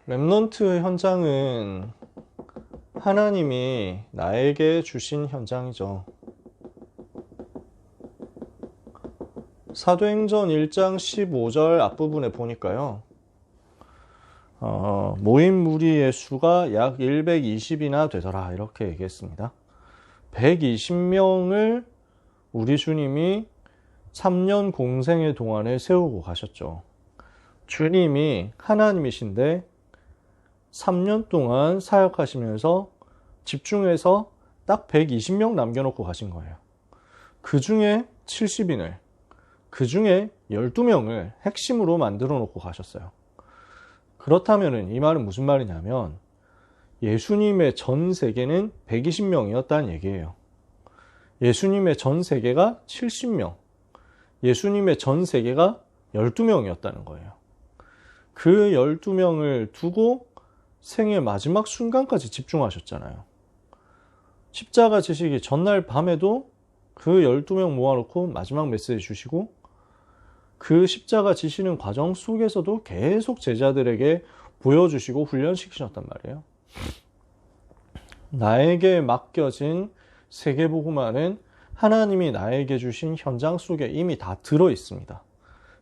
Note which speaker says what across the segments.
Speaker 1: 렘넌트 현장은 하나님이 나에게 주신 현장이죠. 사도행전 1장 15절 앞부분에 보니까요. 모인 무리의 수가 약 120이나 되더라 이렇게 얘기했습니다. 120명을 우리 주님이 3년 공생의 동안에 세우고 가셨죠. 주님이 하나님이신데 3년 동안 사역하시면서 집중해서 딱 120명 남겨놓고 가신 거예요. 그 중에 70인을, 그 중에 12명을 핵심으로 만들어 놓고 가셨어요. 그렇다면 이 말은 무슨 말이냐면 예수님의 전 세계는 120명이었다는 얘기예요. 예수님의 전 세계가 70명, 예수님의 전 세계가 12명이었다는 거예요. 그 12명을 두고 생의 마지막 순간까지 집중하셨잖아요. 십자가 지시기 전날 밤에도 그 12명 모아놓고 마지막 메시지 주시고 그 십자가 지시는 과정 속에서도 계속 제자들에게 보여주시고 훈련시키셨단 말이에요. 나에게 맡겨진 세계복음화는 하나님이 나에게 주신 현장 속에 이미 다 들어있습니다.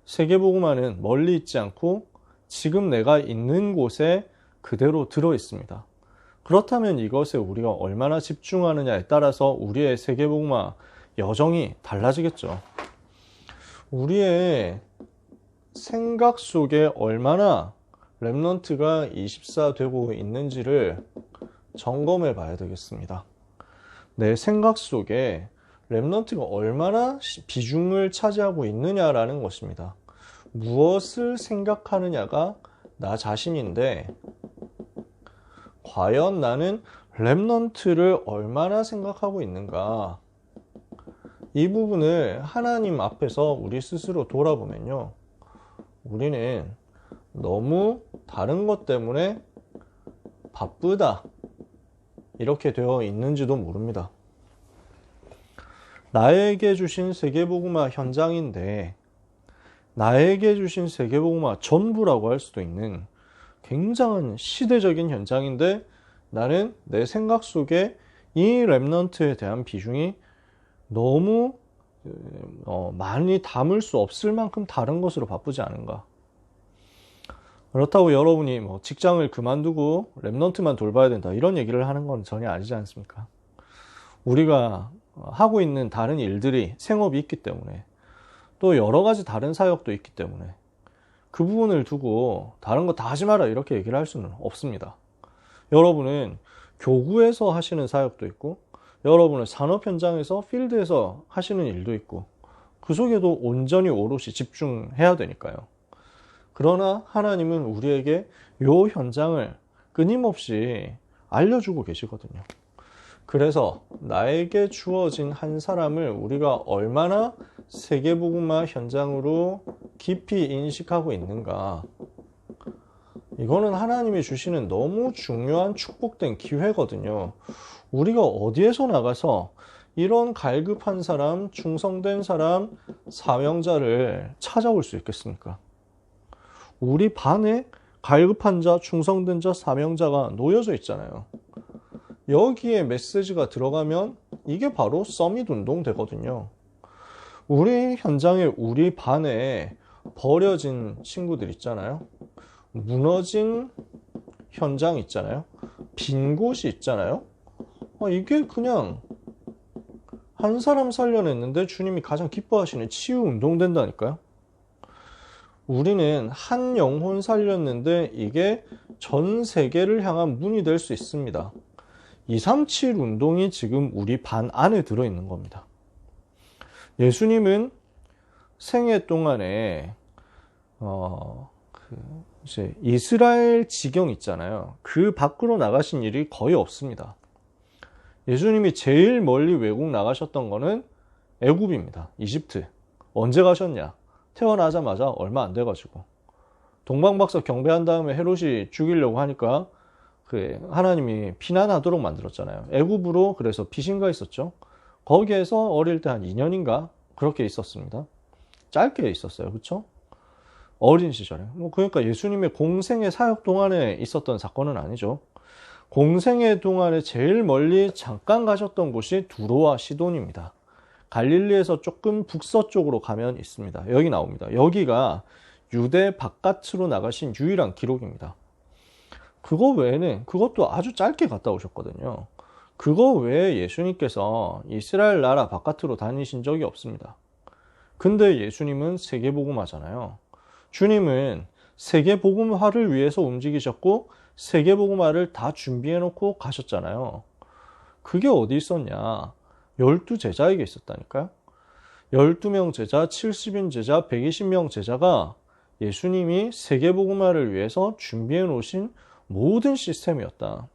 Speaker 1: 세계복음화는 멀리 있지 않고 지금 내가 있는 곳에 그대로 들어있습니다. 그렇다면 이것에 우리가 얼마나 집중하느냐에 따라서 우리의 세계복음화 여정이 달라지겠죠. 우리의 생각 속에 얼마나 렘넌트가 24 되고 있는지를 점검해 봐야 되겠습니다. 내 생각 속에 렘넌트가 얼마나 비중을 차지하고 있느냐라는 것입니다. 무엇을 생각하느냐가 나 자신인데 과연 나는 렘넌트를 얼마나 생각하고 있는가? 이 부분을 하나님 앞에서 우리 스스로 돌아보면요. 우리는 너무 다른 것 때문에 바쁘다. 이렇게 되어 있는지도 모릅니다. 나에게 주신 세계복음화 현장인데 나에게 주신 세계복음화 전부라고 할 수도 있는 굉장한 시대적인 현장인데 나는 내 생각 속에 이 렘넌트에 대한 비중이 너무 많이 담을 수 없을 만큼 다른 것으로 바쁘지 않은가. 그렇다고 여러분이 직장을 그만두고 렘넌트만 돌봐야 된다 이런 얘기를 하는 건 전혀 아니지 않습니까? 우리가 하고 있는 다른 일들이 생업이 있기 때문에 또 여러 가지 다른 사역도 있기 때문에 그 부분을 두고 다른 거 다 하지 마라 이렇게 얘기를 할 수는 없습니다. 여러분은 교구에서 하시는 사역도 있고 여러분은 산업 현장에서 필드에서 하시는 일도 있고 그 속에도 온전히 오롯이 집중해야 되니까요. 그러나 하나님은 우리에게 이 현장을 끊임없이 알려주고 계시거든요. 그래서 나에게 주어진 한 사람을 우리가 얼마나 세계복음화 현장으로 깊이 인식하고 있는가. 이거는 하나님이 주시는 너무 중요한 축복된 기회거든요. 우리가 어디에서 나가서 이런 갈급한 사람, 충성된 사람, 사명자를 찾아올 수 있겠습니까? 우리 반에 갈급한 자, 충성된 자, 사명자가 놓여져 있잖아요. 여기에 메시지가 들어가면 이게 바로 서밋 운동 되거든요. 우리 현장에 우리 반에 버려진 친구들 있잖아요. 무너진 현장 있잖아요. 빈 곳이 있잖아요. 이게 그냥 한 사람 살려냈는데 주님이 가장 기뻐하시는 치유 운동 된다니까요. 우리는 한 영혼 살렸는데 이게 전 세계를 향한 문이 될 수 있습니다. 237 운동이 지금 우리 반 안에 들어있는 겁니다. 예수님은 생애 동안에 이제 이스라엘 지경 있잖아요. 그 밖으로 나가신 일이 거의 없습니다. 예수님이 제일 멀리 외국 나가셨던 거는 애굽입니다. 이집트. 언제 가셨냐? 태어나자마자 얼마 안 돼가지고 동방박사 경배한 다음에 헤롯이 죽이려고 하니까 하나님이 피난하도록 만들었잖아요. 애굽으로 그래서 피신가 있었죠. 거기에서 어릴 때 한 2년인가 그렇게 있었습니다. 짧게 있었어요. 그렇죠? 어린 시절에. 그러니까 예수님의 공생의 사역 동안에 있었던 사건은 아니죠. 공생의 동안에 제일 멀리 잠깐 가셨던 곳이 두로와 시돈입니다. 갈릴리에서 조금 북서쪽으로 가면 있습니다. 여기 나옵니다. 여기가 유대 바깥으로 나가신 유일한 기록입니다. 그거 외에는, 그것도 아주 짧게 갔다 오셨거든요. 그거 외에 예수님께서 이스라엘 나라 바깥으로 다니신 적이 없습니다. 근데 예수님은 세계복음화잖아요. 주님은 세계복음화를 위해서 움직이셨고 세계복음화를 다 준비해놓고 가셨잖아요. 그게 어디 있었냐? 12제자에게 있었다니까요. 12명 제자, 70인 제자, 120명 제자가 예수님이 세계복음화를 위해서 준비해 놓으신 모든 시스템이었다.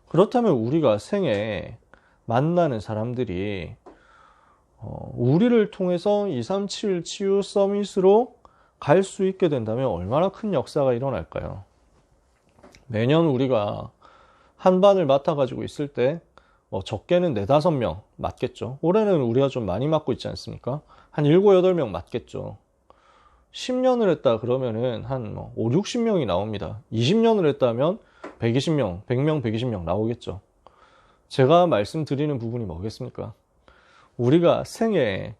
Speaker 1: 그렇다면 우리가 생애 만나는 사람들이 우리를 통해서 237 치유 서밋으로 갈 수 있게 된다면 얼마나 큰 역사가 일어날까요? 매년 우리가 한 반을 맡아가지고 있을 때 적게는 4, 5명 맞겠죠. 올해는 우리가 좀 많이 맡고 있지 않습니까? 한 7, 8명 맞겠죠. 10년을 했다 그러면은 한 5, 60명이 나옵니다. 20년을 했다면 120명, 100명, 120명 나오겠죠. 제가 말씀드리는 부분이 뭐겠습니까? 우리가 생애에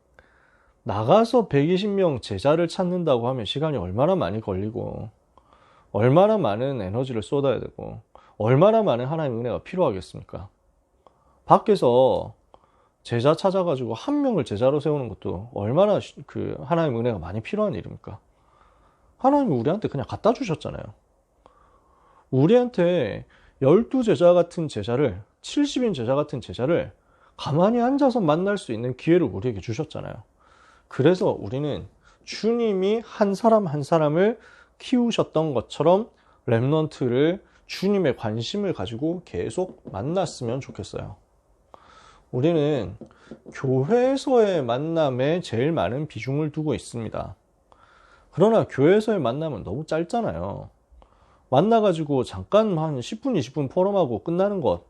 Speaker 1: 나가서 120명 제자를 찾는다고 하면 시간이 얼마나 많이 걸리고 얼마나 많은 에너지를 쏟아야 되고 얼마나 많은 하나님의 은혜가 필요하겠습니까? 밖에서 제자 찾아가지고 한 명을 제자로 세우는 것도 얼마나 그 하나님의 은혜가 많이 필요한 일입니까? 하나님이 우리한테 그냥 갖다 주셨잖아요. 우리한테 12제자 같은 제자를, 70인 제자 같은 제자를 가만히 앉아서 만날 수 있는 기회를 우리에게 주셨잖아요. 그래서 우리는 주님이 한 사람 한 사람을 키우셨던 것처럼 렘넌트를 주님의 관심을 가지고 계속 만났으면 좋겠어요. 우리는 교회에서의 만남에 제일 많은 비중을 두고 있습니다. 그러나 교회에서의 만남은 너무 짧잖아요. 만나가지고 잠깐 한 10분, 20분 포럼하고 끝나는 것,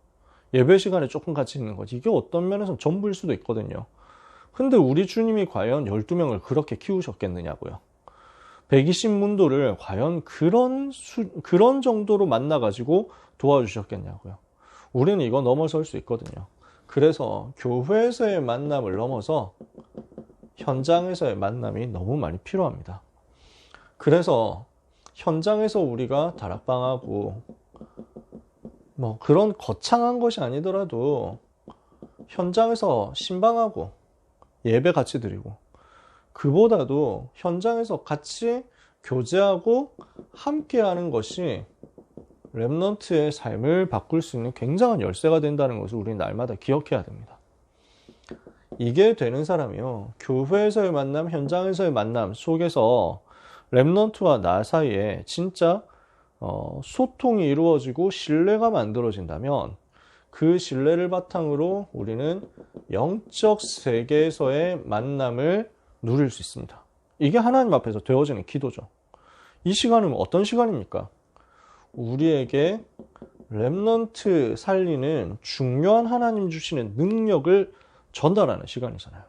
Speaker 1: 예배 시간에 조금 같이 있는 것, 이게 어떤 면에서는 전부일 수도 있거든요. 근데 우리 주님이 과연 12명을 그렇게 키우셨겠느냐고요. 120문도를 과연 그런 정도로 만나가지고 도와주셨겠냐고요. 우리는 이거 넘어설 수 있거든요. 그래서 교회에서의 만남을 넘어서 현장에서의 만남이 너무 많이 필요합니다. 그래서 현장에서 우리가 다락방하고 그런 거창한 것이 아니더라도 현장에서 신방하고 예배 같이 드리고 그보다도 현장에서 같이 교제하고 함께하는 것이 렘넌트의 삶을 바꿀 수 있는 굉장한 열쇠가 된다는 것을 우리는 날마다 기억해야 됩니다. 이게 되는 사람이요, 교회에서의 만남, 현장에서의 만남 속에서 렘넌트와 나 사이에 진짜 소통이 이루어지고 신뢰가 만들어진다면 그 신뢰를 바탕으로 우리는 영적 세계에서의 만남을 누릴 수 있습니다. 이게 하나님 앞에서 되어지는 기도죠. 이 시간은 어떤 시간입니까? 우리에게 렘넌트 살리는 중요한 하나님 주시는 능력을 전달하는 시간이잖아요.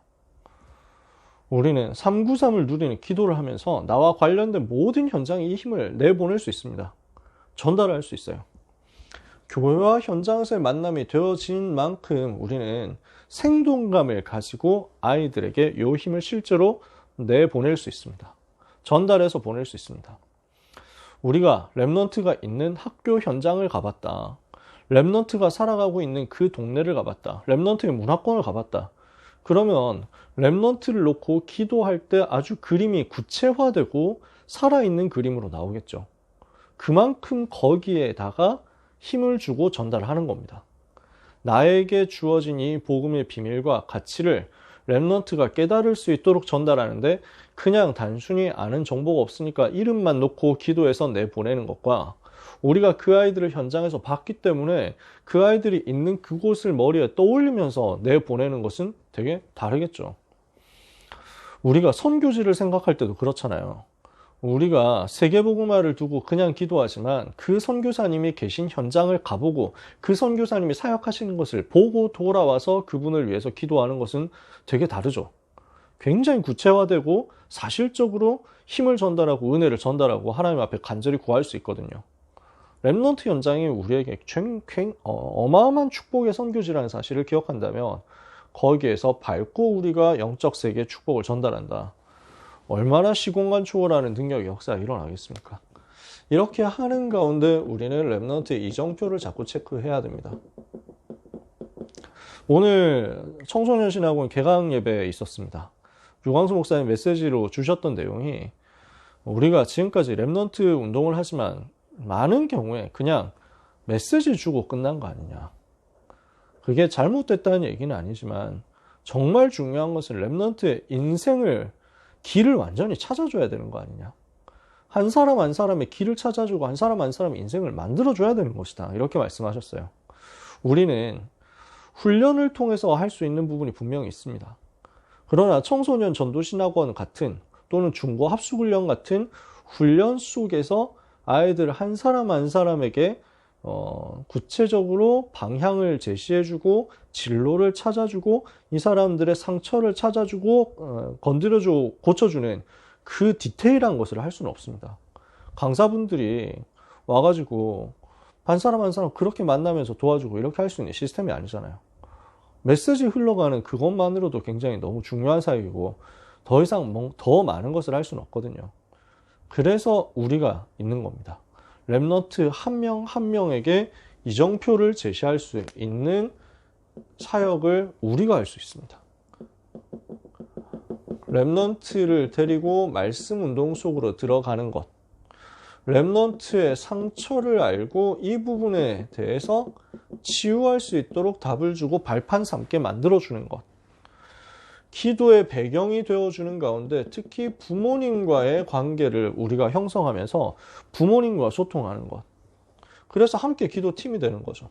Speaker 1: 우리는 393을 누리는 기도를 하면서 나와 관련된 모든 현장에 이 힘을 내보낼 수 있습니다. 전달할 수 있어요. 교회와 현장에서의 만남이 되어진 만큼 우리는 생동감을 가지고 아이들에게 이 힘을 실제로 내보낼 수 있습니다. 전달해서 보낼 수 있습니다. 우리가 렘넌트가 있는 학교 현장을 가봤다. 렘넌트가 살아가고 있는 그 동네를 가봤다. 렘넌트의 문화권을 가봤다. 그러면 렘넌트를 놓고 기도할 때 아주 그림이 구체화되고 살아있는 그림으로 나오겠죠. 그만큼 거기에다가 힘을 주고 전달하는 겁니다. 나에게 주어진 이 복음의 비밀과 가치를 렘넌트가 깨달을 수 있도록 전달하는데 그냥 단순히 아는 정보가 없으니까 이름만 놓고 기도해서 내보내는 것과 우리가 그 아이들을 현장에서 봤기 때문에 그 아이들이 있는 그곳을 머리에 떠올리면서 내보내는 것은 되게 다르겠죠. 우리가 선교지를 생각할 때도 그렇잖아요. 우리가 세계복음화를 두고 그냥 기도하지만 그 선교사님이 계신 현장을 가보고 그 선교사님이 사역하시는 것을 보고 돌아와서 그분을 위해서 기도하는 것은 되게 다르죠. 굉장히 구체화되고 사실적으로 힘을 전달하고 은혜를 전달하고 하나님 앞에 간절히 구할 수 있거든요. 렘넌트 현장이 우리에게 어마어마한 축복의 선교지라는 사실을 기억한다면 거기에서 밝고 우리가 영적 세계의 축복을 전달한다. 얼마나 시공간 초월하는 능력의 역사가 일어나겠습니까? 이렇게 하는 가운데 우리는 렘넌트의 이정표를 자꾸 체크해야 됩니다. 오늘 청소년 신학원 개강 예배에 있었습니다. 유광수 목사님 메시지로 주셨던 내용이 우리가 지금까지 렘넌트 운동을 하지만 많은 경우에 그냥 메시지 주고 끝난 거 아니냐. 그게 잘못됐다는 얘기는 아니지만 정말 중요한 것은 렘넌트의 인생을 길을 완전히 찾아줘야 되는 거 아니냐. 한 사람 한 사람의 길을 찾아주고 한 사람 한 사람의 인생을 만들어줘야 되는 것이다. 이렇게 말씀하셨어요. 우리는 훈련을 통해서 할 수 있는 부분이 분명히 있습니다. 그러나 청소년 전도신학원 같은 또는 중고 합숙훈련 같은 훈련 속에서 아이들 한 사람 한 사람에게 구체적으로 방향을 제시해주고 진로를 찾아주고 이 사람들의 상처를 찾아주고 건드려주고 고쳐주는 그 디테일한 것을 할 수는 없습니다. 강사분들이 와가지고 한 사람 한 사람 그렇게 만나면서 도와주고 이렇게 할 수 있는 시스템이 아니잖아요. 메시지 흘러가는 그것만으로도 굉장히 너무 중요한 사역이고 더 이상 더 많은 것을 할 수는 없거든요. 그래서 우리가 있는 겁니다. 렘넌트 한 명 한 명에게 이정표를 제시할 수 있는 사역을 우리가 할 수 있습니다. 렘넌트를 데리고 말씀 운동 속으로 들어가는 것, 렘넌트의 상처를 알고 이 부분에 대해서 치유할 수 있도록 답을 주고 발판 삼게 만들어주는 것, 기도의 배경이 되어주는 가운데 특히 부모님과의 관계를 우리가 형성하면서 부모님과 소통하는 것, 그래서 함께 기도팀이 되는 거죠.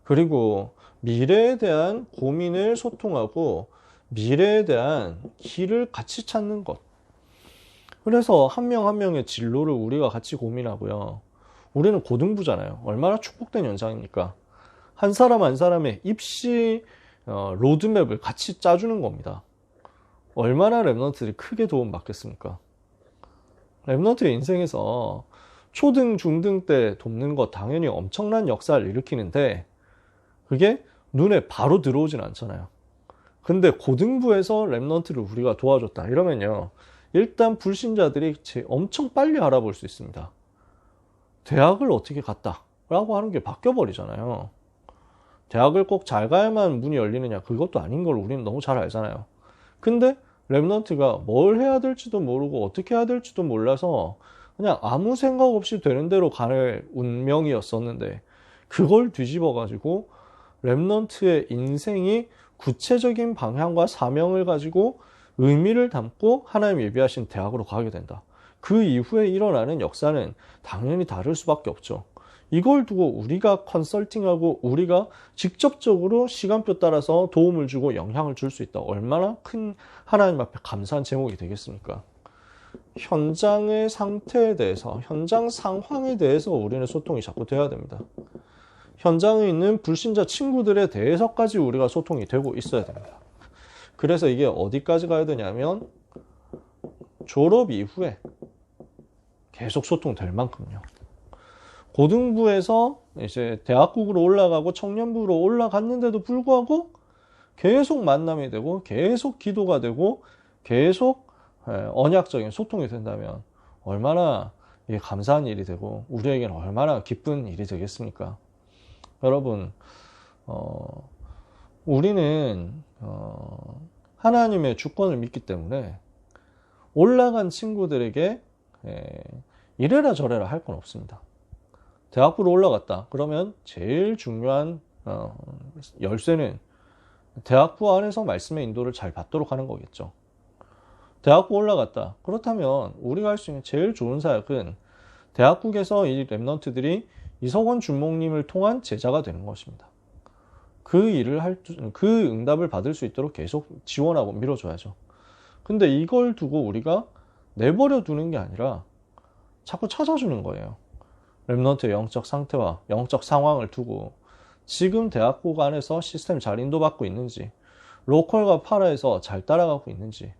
Speaker 1: 그리고 미래에 대한 고민을 소통하고 미래에 대한 길을 같이 찾는 것, 그래서 한 명 한 명의 진로를 우리가 같이 고민하고요. 우리는 고등부잖아요. 얼마나 축복된 현장입니까? 한 사람 한 사람의 입시 로드맵을 같이 짜주는 겁니다. 얼마나 렘넌트들이 크게 도움받겠습니까? 렘넌트의 인생에서 초등, 중등 때 돕는 것 당연히 엄청난 역사를 일으키는데 그게 눈에 바로 들어오진 않잖아요. 근데 고등부에서 렘넌트를 우리가 도와줬다 이러면요, 일단 불신자들이 엄청 빨리 알아볼 수 있습니다. 대학을 어떻게 갔다 라고 하는 게 바뀌어버리잖아요. 대학을 꼭 잘 가야만 문이 열리느냐, 그것도 아닌 걸 우리는 너무 잘 알잖아요. 근데 렘넌트가 뭘 해야 될지도 모르고 어떻게 해야 될지도 몰라서 그냥 아무 생각 없이 되는 대로 갈 운명이었었는데 그걸 뒤집어 가지고 렘넌트의 인생이 구체적인 방향과 사명을 가지고 의미를 담고 하나님 예비하신 대학으로 가게 된다. 그 이후에 일어나는 역사는 당연히 다를 수밖에 없죠. 이걸 두고 우리가 컨설팅하고 우리가 직접적으로 시간표 따라서 도움을 주고 영향을 줄 수 있다. 얼마나 큰 하나님 앞에 감사한 제목이 되겠습니까? 현장의 상태에 대해서, 현장 상황에 대해서 우리는 소통이 자꾸 돼야 됩니다. 현장에 있는 불신자 친구들에 대해서까지 우리가 소통이 되고 있어야 됩니다. 그래서 이게 어디까지 가야 되냐면 졸업 이후에 계속 소통될 만큼요. 고등부에서 이제 대학국으로 올라가고 청년부로 올라갔는데도 불구하고 계속 만남이 되고 계속 기도가 되고 계속 언약적인 소통이 된다면 얼마나 이게 감사한 일이 되고 우리에게는 얼마나 기쁜 일이 되겠습니까? 여러분, 우리는 하나님의 주권을 믿기 때문에 올라간 친구들에게 이래라 저래라 할 건 없습니다. 대학부로 올라갔다 그러면 제일 중요한 열쇠는 대학부 안에서 말씀의 인도를 잘 받도록 하는 거겠죠. 대학부 올라갔다 그렇다면 우리가 할 수 있는 제일 좋은 사역은 대학국에서 이 렘넌트들이 이석원 준목님을 통한 제자가 되는 것입니다. 그 일을 그 응답을 받을 수 있도록 계속 지원하고 밀어줘야죠. 근데 이걸 두고 우리가 내버려 두는 게 아니라 자꾸 찾아주는 거예요. 렘넌트의 영적 상태와 영적 상황을 두고 지금 대학국 안에서 시스템 잘 인도받고 있는지, 로컬과 파라에서 잘 따라가고 있는지,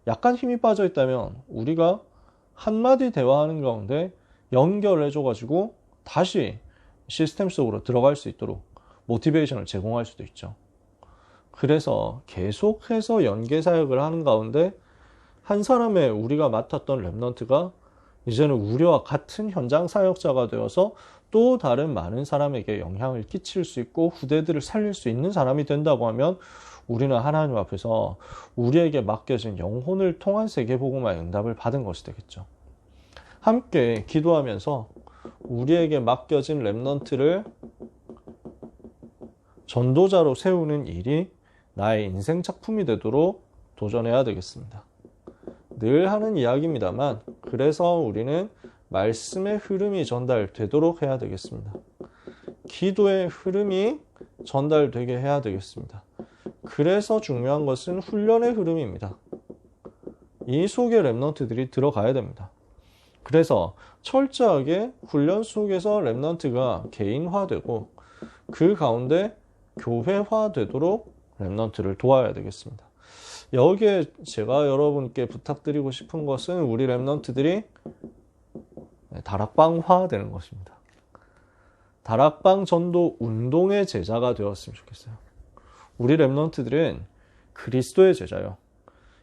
Speaker 1: 약간 힘이 빠져 있다면 우리가 한마디 대화하는 가운데 연결해줘가지고 다시 시스템 속으로 들어갈 수 있도록 모티베이션을 제공할 수도 있죠. 그래서 계속해서 연계 사역을 하는 가운데 한 사람의 우리가 맡았던 렘넌트가 이제는 우리와 같은 현장 사역자가 되어서 또 다른 많은 사람에게 영향을 끼칠 수 있고 후대들을 살릴 수 있는 사람이 된다고 하면 우리는 하나님 앞에서 우리에게 맡겨진 영혼을 통한 세계복음화의 응답을 받은 것이 되겠죠. 함께 기도하면서 우리에게 맡겨진 렘넌트를 전도자로 세우는 일이 나의 인생 작품이 되도록 도전해야 되겠습니다. 늘 하는 이야기입니다만 그래서 우리는 말씀의 흐름이 전달되도록 해야 되겠습니다. 기도의 흐름이 전달되게 해야 되겠습니다. 그래서 중요한 것은 훈련의 흐름입니다. 이 속에 렘넌트들이 들어가야 됩니다. 그래서 철저하게 훈련 속에서 렘넌트가 개인화되고 그 가운데 교회화되도록 렘넌트를 도와야 되겠습니다. 여기에 제가 여러분께 부탁드리고 싶은 것은 우리 렘넌트들이 다락방화 되는 것입니다. 다락방 전도 운동의 제자가 되었으면 좋겠어요. 우리 렘넌트들은 그리스도의 제자요.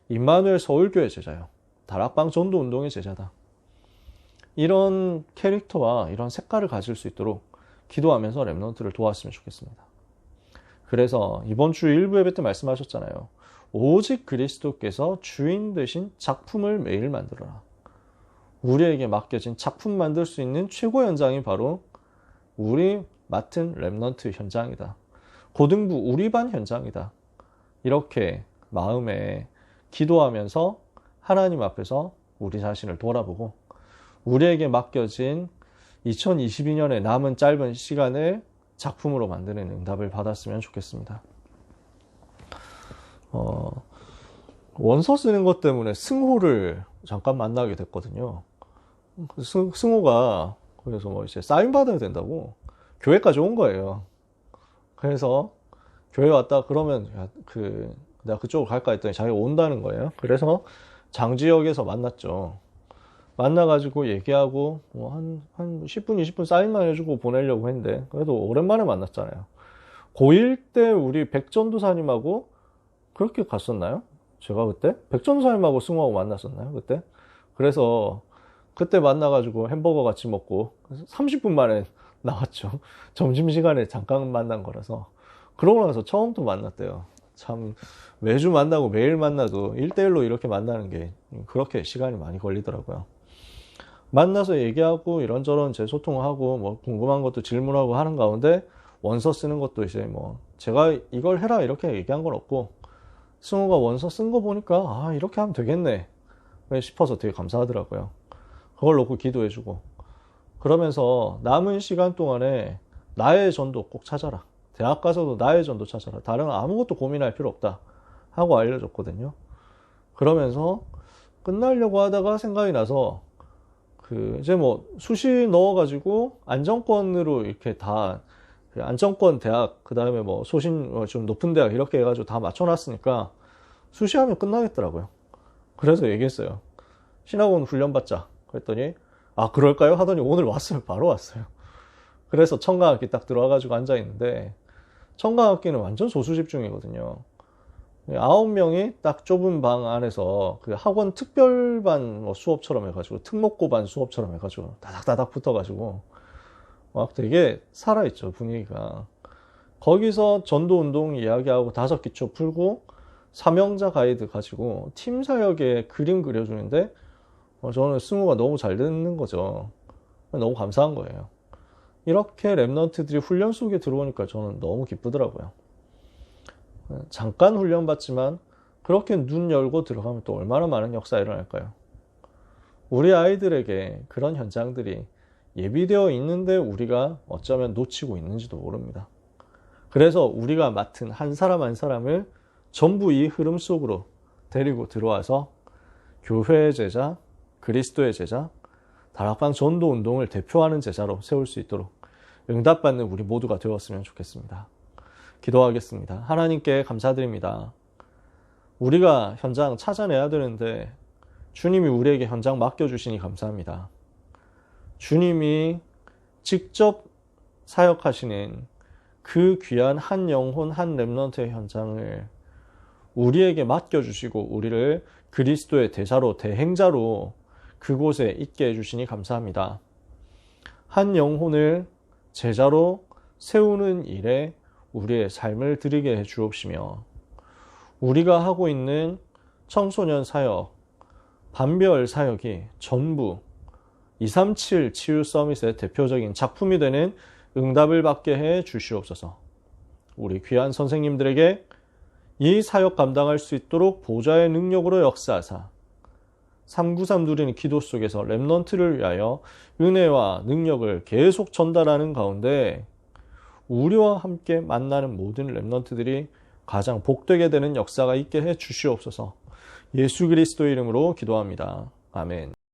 Speaker 1: 임마누엘 서울교회 제자요. 다락방 전도 운동의 제자다. 이런 캐릭터와 이런 색깔을 가질 수 있도록 기도하면서 렘넌트를 도왔으면 좋겠습니다. 그래서 이번 주 일부 예배 때 말씀하셨잖아요. 오직 그리스도께서 주인 되신 작품을 매일 만들어라. 우리에게 맡겨진 작품 만들 수 있는 최고 현장이 바로 우리 맡은 렘넌트 현장이다. 고등부 우리 반 현장이다. 이렇게 마음에 기도하면서 하나님 앞에서 우리 자신을 돌아보고 우리에게 맡겨진 2022년의 남은 짧은 시간을 작품으로 만드는 응답을 받았으면 좋겠습니다. 원서 쓰는 것 때문에 승호를 잠깐 만나게 됐거든요. 승호가 그래서 뭐 이제 사인 받아야 된다고 교회까지 온 거예요. 그래서 교회 왔다 그러면 내가 그쪽으로 갈까 했더니 자기가 온다는 거예요. 그래서 장지역에서 만났죠. 만나가지고 얘기하고 뭐 한 10분 20분 사인만 해주고 보내려고 했는데 그래도 오랜만에 만났잖아요. 고1 때 우리 백전도사님하고 그렇게 갔었나요? 제가 그때 백전도사님하고 승호하고 만났었나요? 그때? 그래서 그때 만나가지고 햄버거 같이 먹고 30분 만에 나왔죠. 점심시간에 잠깐 만난 거라서. 그러고 나서 처음 또 만났대요. 참 매주 만나고 매일 만나도 1대1로 이렇게 만나는 게 그렇게 시간이 많이 걸리더라고요. 만나서 얘기하고 이런저런 재소통하고 뭐 궁금한 것도 질문하고 하는 가운데 원서 쓰는 것도 이제 뭐 제가 이걸 해라 이렇게 얘기한 건 없고 승호가 원서 쓴 거 보니까 이렇게 하면 되겠네 싶어서 되게 감사하더라고요. 그걸 놓고 기도해주고 그러면서 남은 시간 동안에 나의 전도 꼭 찾아라. 대학 가서도 나의 전도 찾아라. 다른 아무것도 고민할 필요 없다 하고 알려줬거든요. 그러면서 끝나려고 하다가 생각이 나서 이제 뭐 수시 넣어가지고 안정권으로 이렇게 다 안정권 대학 그 다음에 뭐 소신 좀 높은 대학 이렇게 해가지고 다 맞춰놨으니까 수시하면 끝나겠더라고요. 그래서 얘기했어요. 신학원 훈련 받자. 그랬더니 그럴까요? 하더니 오늘 왔어요. 바로 왔어요. 그래서 청강학기 딱 들어와가지고 앉아있는데 청강학기는 완전 소수집중이거든요. 9명이 딱 좁은 방 안에서 그 학원 특별반 뭐 수업처럼 해가지고 특목고반 수업처럼 해가지고 다닥다닥 붙어가지고 막 되게 살아있죠, 분위기가. 거기서 전도운동 이야기하고 5기초 풀고 사명자 가이드 가지고 팀 사역에 그림 그려주는데 저는 승우가 너무 잘 듣는 거죠. 너무 감사한 거예요. 이렇게 렘넌트들이 훈련 속에 들어오니까 저는 너무 기쁘더라고요. 잠깐 훈련 받지만 그렇게 눈 열고 들어가면 또 얼마나 많은 역사가 일어날까요? 우리 아이들에게 그런 현장들이 예비되어 있는데 우리가 어쩌면 놓치고 있는지도 모릅니다. 그래서 우리가 맡은 한 사람 한 사람을 전부 이 흐름 속으로 데리고 들어와서 교회의 제자, 그리스도의 제자, 다락방 전도 운동을 대표하는 제자로 세울 수 있도록 응답받는 우리 모두가 되었으면 좋겠습니다. 기도하겠습니다. 하나님께 감사드립니다. 우리가 현장 찾아내야 되는데 주님이 우리에게 현장 맡겨주시니 감사합니다. 주님이 직접 사역하시는 그 귀한 한 영혼, 한 렘넌트의 현장을 우리에게 맡겨주시고 우리를 그리스도의 대사로, 대행자로 그곳에 있게 해주시니 감사합니다. 한 영혼을 제자로 세우는 일에 우리의 삶을 드리게 해 주옵시며 우리가 하고 있는 청소년 사역, 반별 사역이 전부 237 치유 서밋의 대표적인 작품이 되는 응답을 받게 해 주시옵소서. 우리 귀한 선생님들에게 이 사역 감당할 수 있도록 보좌의 능력으로 역사하사 393 누리는 기도 속에서 렘넌트를 위하여 은혜와 능력을 계속 전달하는 가운데 우리와 함께 만나는 모든 렘넌트들이 가장 복되게 되는 역사가 있게 해 주시옵소서. 예수 그리스도의 이름으로 기도합니다. 아멘.